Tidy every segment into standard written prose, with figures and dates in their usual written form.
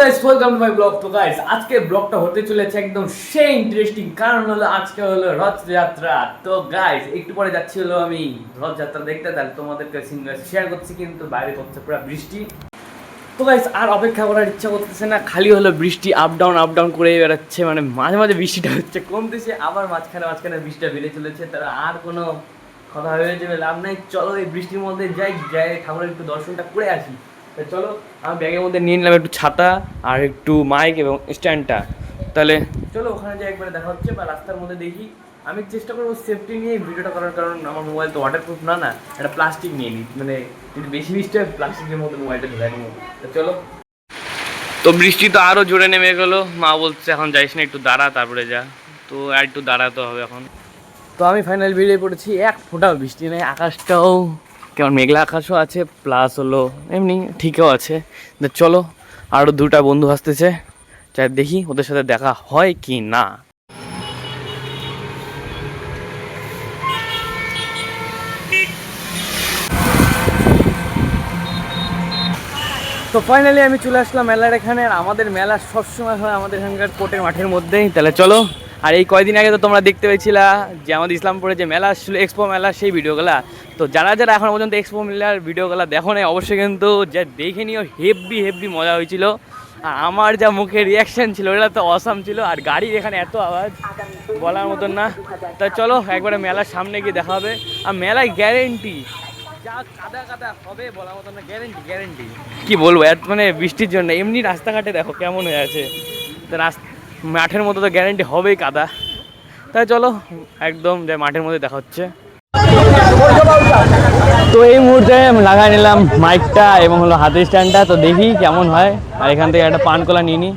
Guys welcome to my blog. তো guys আজকে ব্লগটা হতে চলেছে একদম সেই ইন্টারেস্টিং, কারণ হলো আজকে হলো রথযাত্রা। তো গাইস একটু পরে যাচ্ছি হলো আমি রথযাত্রা দেখতে, তাহলে তোমাদেরকে শেয়ার করছি, কিন্তু বাইরে করছে পুরো বৃষ্টি। তো গাইস আর অপেক্ষা করার ইচ্ছা করতেছে না, খালি হলো বৃষ্টি আপ ডাউন করে বেড়াচ্ছে, মানে মাঝে মাঝে বৃষ্টিটা হচ্ছে কমতেছে, আবার মাঝখানে বৃষ্টিটা বেড়ে চলেছে। তারা আর কোনো কথা ভেবে যাবে লাভ নাই, চলো এই বৃষ্টির মধ্যে যাই ঠাকুরের একটু দর্শনটা করে আসি। চলো আমি ব্যাগের মধ্যে নিয়ে নিলাম একটু ছাতা আর একটু মাইক এবং স্ট্যান্ডটা, তাহলে চলো ওখানে যাই একবারে দেখা হচ্ছে, বা রাস্তার মধ্যে দেখি। আমি চেষ্টা করবো সেফটি নিয়ে ভিডিওটা করার, কারণ আমার মোবাইল তো ওয়াটারপ্রুফ না, একটা প্লাস্টিক নিয়ে নিই, মানে যদি বেশি বৃষ্টি হয় প্লাস্টিকের মধ্যে মোবাইলটা ঢুকাই নেবো। চলো। তো বৃষ্টি তো আরও জোরে নেমে গেলো, মা বলছে এখন যাইস না, একটু দাঁড়া তারপরে যা। তো আর একটু দাঁড়াতে হবে এখন। তো আমি ফাইনাল বেরিয়ে পড়েছি, এক ফোঁটাও বৃষ্টি নেই, আকাশটাও কেমন মেঘলা আকাশও আছে, প্লাস হলো এমনি ঠিকও আছে। চলো আরও দুটা বন্ধু আসতেছে, চাই দেখি ওদের সাথে দেখা হয় কি না। তো ফাইনালি আমি চলে আসলাম মেলার এখানে, আর আমাদের মেলা সবসময় হয় আমাদের এখানকার কোর্টের মাঠের মধ্যেই। তাহলে চলো। আর এই কয়দিন আগে তো তোমরা দেখতে পেয়েছিলা যে আমাদের ইসলামপুরে যে মেলা আসছিল, এক্সপো মেলা, সেই ভিডিওগুলা। তো যারা এখন পর্যন্ত এক্সপো মেলার ভিডিওগুলো দেখো না, অবশ্যই কিন্তু যা দেখে নিও, হেভি মজা হয়েছিল। আর আমার যা মুখের রিয়াকশান ছিল ওটা তো অসাম ছিল, আর গাড়ির এখানে এত আওয়াজ বলার মতন না। তা চলো একবারে মেলার সামনে গিয়ে দেখা হবে। আর মেলায় গ্যারেন্টি যা কাদা হবে বলার মতো না, গ্যারেন্টি কি বলবো, মানে বৃষ্টির জন্য এমনি রাস্তাঘাটে দেখো কেমন হয়ে আছে, তো মাঠের মতো তো গ্যারেন্টি হবেই কাদা। তাই চলো একদম যে মাঠের মধ্যে দেখা হচ্ছে। তো এই মুহূর্তে লাগাই নিলাম মাইকটা এবং হলো হাতের স্ট্যান্ডটা, তো দেখি কেমন হয়। আর এখান থেকে একটা পান কলা নিয়ে নিই।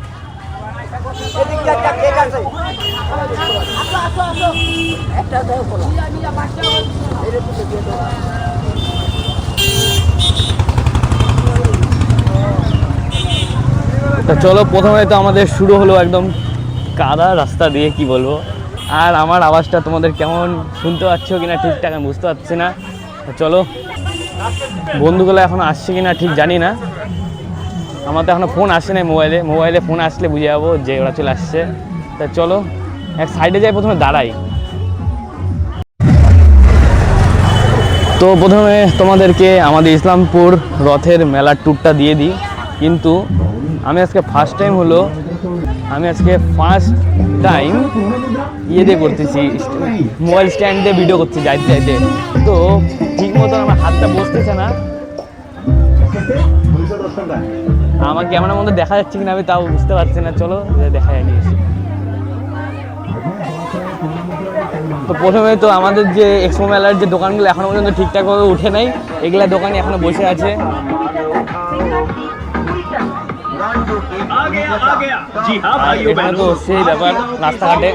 তো চলো, প্রথমে তো আমাদের শুরু হলো একদম কাদা রাস্তা দিয়ে, কি বলবো। আর আমার আওয়াজটা তোমাদের কেমন শুনতে পাচ্ছ কিনা ঠিকঠাক আমি বুঝতে পারছি না। চলো, বন্ধুগুলো এখন আসছে কিনা ঠিক জানি না, আমার তো এখনো ফোন আসে নাই মোবাইলে ফোন আসলে বুঝে যাবো যে ওরা চলে আসছে। তা চলো এক সাইডে যাই, প্রথমে দাঁড়াই। তো প্রথমে তোমাদেরকে আমাদের ইসলামপুর রথের মেলার ট্যুরটা দিয়ে দিই, কিন্তু আমি আজকে ফার্স্ট টাইম দিয়ে করতেছি, মোবাইল স্ট্যান্ড দিয়ে ভিডিও করছি যাইতে। তো ঠিক মতন আমার হাতটা বসতেছে না, আমার ক্যামেরার মধ্যে দেখা যাচ্ছে কিনা আমি তাও বুঝতে পারছি না। চলো দেখা যায় নিয়ে। তো প্রথমে তো আমাদের যে এক্সপো মেলার যে দোকানগুলো এখনো পর্যন্ত ঠিকঠাকভাবে উঠে নাই, এগুলা দোকানে এখনো বসে আছে। এখানে তো সেই ব্যাপার রাস্তাঘাটে।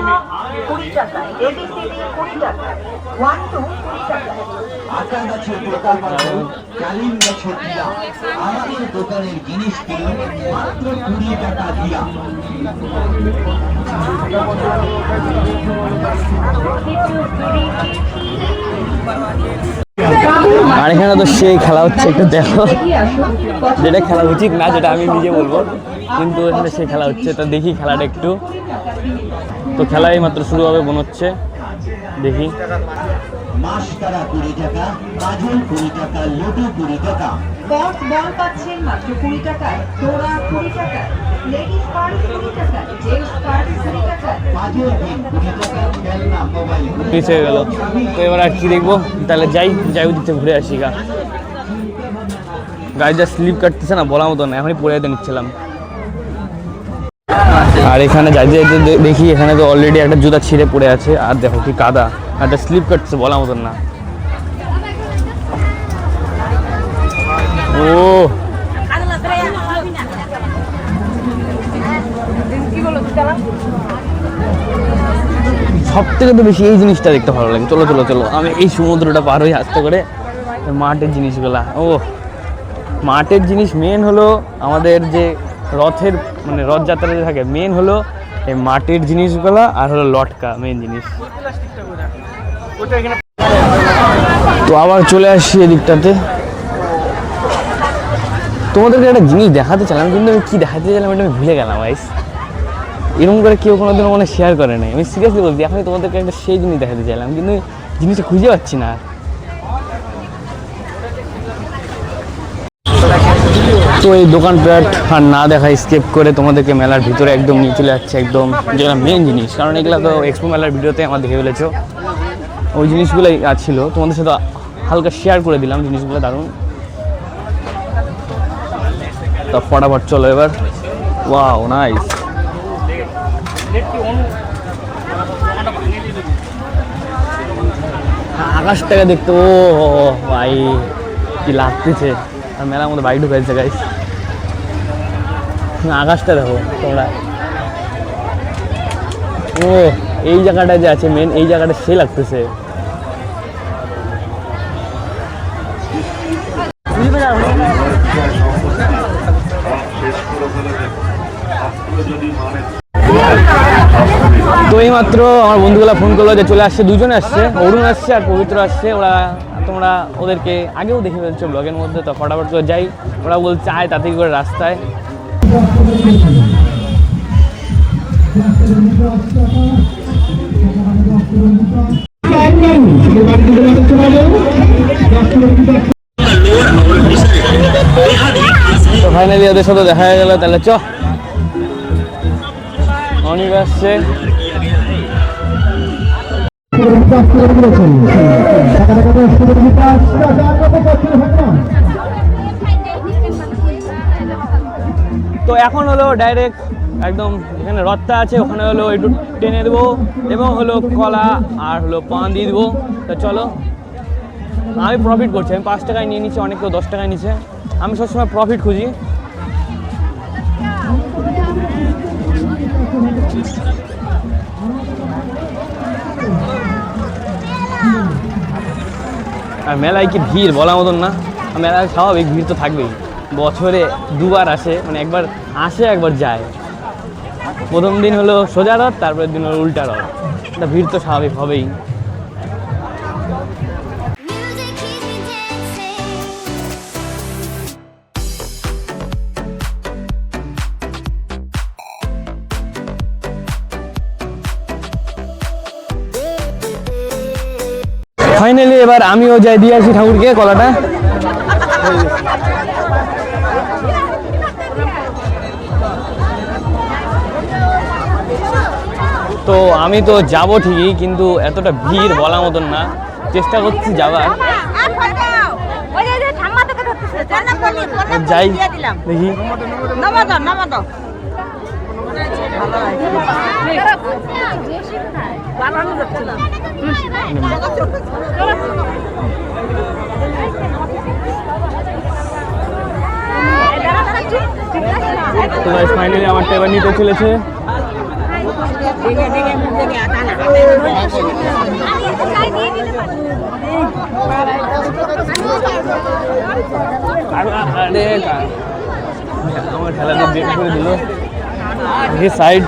আর এখানে তো সেই খেলা হচ্ছে, একটু দেখো, যেটা খেলা উচিত না, যেটা আমি নিজে বলবো, কিন্তু এখানে সেই খেলা হচ্ছে। তো দেখি খেলাটা একটু, তো খেলা এই মাত্র শুরু হবে মনে হচ্ছে, দেখি। মিস হয়ে গেল, তো এবার আর কি দেখবো, তাহলে যাই দিচ্ছে ঘুরে আসি। গাড়িটা স্লিপ কাটতেছে না বলার মতো না, এখনই পরে যেতে নিচ্ছিলাম। আর এখানে যাইতে দেখি এখানে তো অলরেডি একটা জুতা ছিঁড়ে পড়ে আছে, আর দেখো কি কাদা, একটা স্লিপ কাটছে বলার মতন না। ও সব থেকে তো বেশি এই জিনিসটা দেখতে ভালো লাগে। চলো আমি এই সমুদ্রটা পার হই আস্তে করে। মাঠের জিনিসগুলা, মাঠের জিনিস মেন হলো আমাদের যে রথের, মানে রথযাত্রা যে থাকে, মেন হলো এই মাটির জিনিসগুলা, আর হলো লটকা মেন জিনিস। তো আবার চলে আসছি এদিকটাতে। তোমাদেরকে একটা জিনিস দেখাতে চাইলাম, কিন্তু আমি কী দেখাতে চাইলাম এটা আমি ভুলে গেলাম গাইস। এরকম করে কেউ কোনোদিনও মানে শেয়ার করে নাই, আমি সিরিয়াসলি বলছি। এখন তোমাদেরকে একটা সেই জিনিস দেখাতে চাইলাম, কিন্তু জিনিসটা খুঁজে পাচ্ছি না। তো এই দোকানপাট আর না দেখা স্কেপ করে তোমাদেরকে মেলার ভিতরে একদম নিয়ে চলে যাচ্ছে, একদম যেটা মেন জিনিস। কারণ এগুলো তো এক্সপো মেলার ভিডিওতে আমার দেখে ফেলেছো, ওই জিনিসগুলোই ছিল। তোমাদের সাথে হালকা শেয়ার করে দিলাম জিনিসগুলো, দারুণ। তো ফটাফট চলো এবার। Wow nice. আকাশটাকে দেখতে, ও ভাই কি লাগতেছে। আর মেলার মধ্যে বাইক ঢুকাইছে গাইস, আকাশটা দেখো তোমরা। ও এই জায়গাটা যে আছে মেন, এই জায়গাটা সে লাগতেছে। তো এই মাত্র আমার বন্ধুগুলা ফোন করলো যে চলে আসছে, দুজনে আসছে, অরুণ আসছে আর পবিত্র আসছে। ওরা তোমরা ওদেরকে আগেও দেখে ফেলছো ব্লগের মধ্যে। তো ফটাফট করে যাই, ওরা বলছে আয় তাড়াতাড়ি করে রাস্তায়। তো ফাইনালি ওদের সাথে দেখা হয়ে গেল। তাহলে চ অনেক আসছে। তো এখন হলো ডাইরেক্ট একদম এখানে রথটা আছে, ওখানে হলো একটু টেনে দেবো এবং হলো কলা আর হলো পান দিয়ে দেবো। তো চলো, আমি প্রফিট করছি, আমি 5 টাকায় নিয়ে নিচ্ছি, অনেক কেউ 10 টাকায় নিচ্ছে। আমি সবসময় প্রফিট খুঁজি। আর মেলায় কি ভিড় বলার মতন না। মেলায় স্বাভাবিক ভিড় তো থাকবেই, বছরে দুবার আসে, মানে একবার আসে একবার যায়। প্রথম দিন হলো সোজা রথ, তারপরের দিন হলো উল্টা রথ। এটা ভিড় তো স্বাভাবিক হবেই। ফাইনালি এবার আমিও যাই দিয়ে আসি ঠাকুরকে কলাটা। তো আমি তো যাব ঠিকই, কিন্তু এতটা ভিড় বলার মতন না। চেষ্টা করছি যাবার, যাই দেখি। তো ফাইনালি আমারটা এবার নিতে চলেছে। আমার খেলাতে ব্রেক করে দিল সাইড।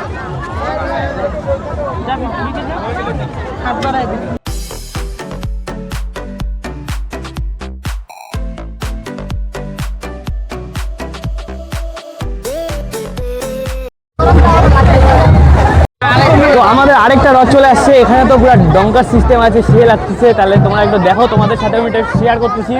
তো আমাদের আরেকটা রথ চলে আসছে, এখানে তো পুরো ডঙ্কার সিস্টেম আছে, সে লাগতেছে। তাহলে তোমরা একটু দেখো, তোমাদের সাথে আমি এটা শেয়ার করতেছি।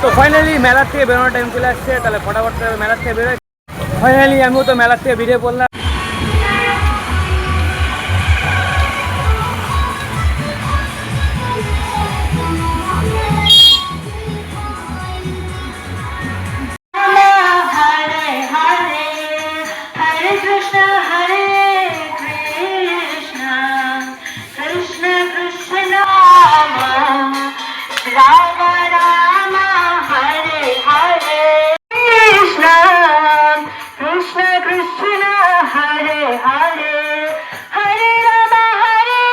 তো ফাইনালি মেলার থেকে বেরোনোর টাইম চলে আসছে, তাহলে ফটাফট মেলার থেকে বেরোয়। ফাইনালি আমিও তো মেলার থেকে বেরিয়ে পড়লাম। Krishna, Krishna Krishna, Rama Rama, Hare Hare, Krishna Krishna Krishna, Hare Hare, Hare Rama Hare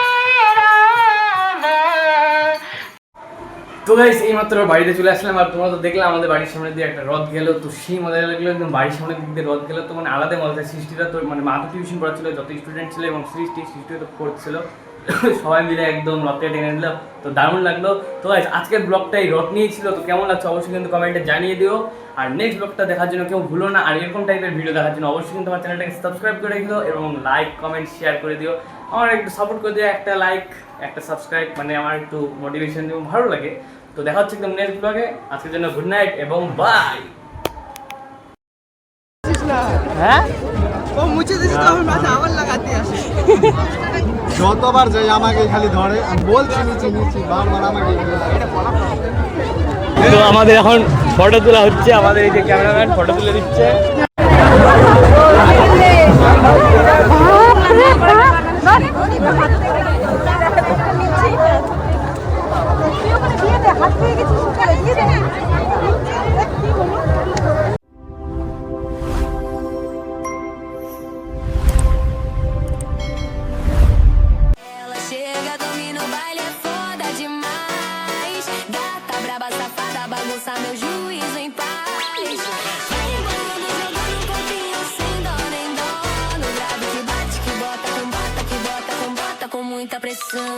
Rama. তো গাইস এইমাত্র বাড়িতে চলে আসলাম, আর তোমরা তো দেখলাম আমাদের বাড়ির সামনে দিয়ে একটা রথ গেল। তো সেই মজা লাগলো, একদম বাড়ির সামনে দিক দিয়ে রথ গেল। তো মানে আলাদা মজা। সৃষ্টিটা তো মানে মা তো টিউশন পড়াচ্ছিল, যত স্টুডেন্ট ছিল এবং সৃষ্টি তো পড়ছিল, সবাই মিলে একদম রথে টেনে নিল। তো দারুণ লাগলো। তো গাইস আজকের ব্লগটা এই রথ নিয়েই ছিল। তো কেমন লাগছে অবশ্যই কিন্তু কমেন্টে জানিয়ে দিও। আর নেক্সট ব্লগটা দেখার জন্য কেউ ভুলো না। আর এরকম টাইপের ভিডিও দেখার জন্য অবশ্যই কিন্তু আমার চ্যানেলটাকে সাবস্ক্রাইব করে রেখো এবং লাইক কমেন্ট শেয়ার করে দিও। আমার একটু সাপোর্ট করে দিও, একটা লাইক একটা সাবস্ক্রাইব, মানে আমার একটু মোটিভেশন এবং ভালো লাগে। তো দেখা হচ্ছে একদম নেক্সট ব্লগে। আজকের জন্য গুড নাইট এবং বাই। হ্যাঁ ও মুছে দিস তো আমার মাথা আবার লাগাতে আসে। যতবার যাই আমাকে খালি ধরে, আমি বলছি নিচে বারবার আমাকে তো আমাদের এখন ফটো তোলা হচ্ছে, আমাদের এই যে ক্যামেরাম্যান ফটো তুলে দিচ্ছে। Ela chega, domina o baile, é foda demais. Gata, braba, safada, bagunça meu juízo em paz. Vai embolando, jogando um pouquinho sem dó nem dó. No grave que bate, que bota com muita pressão.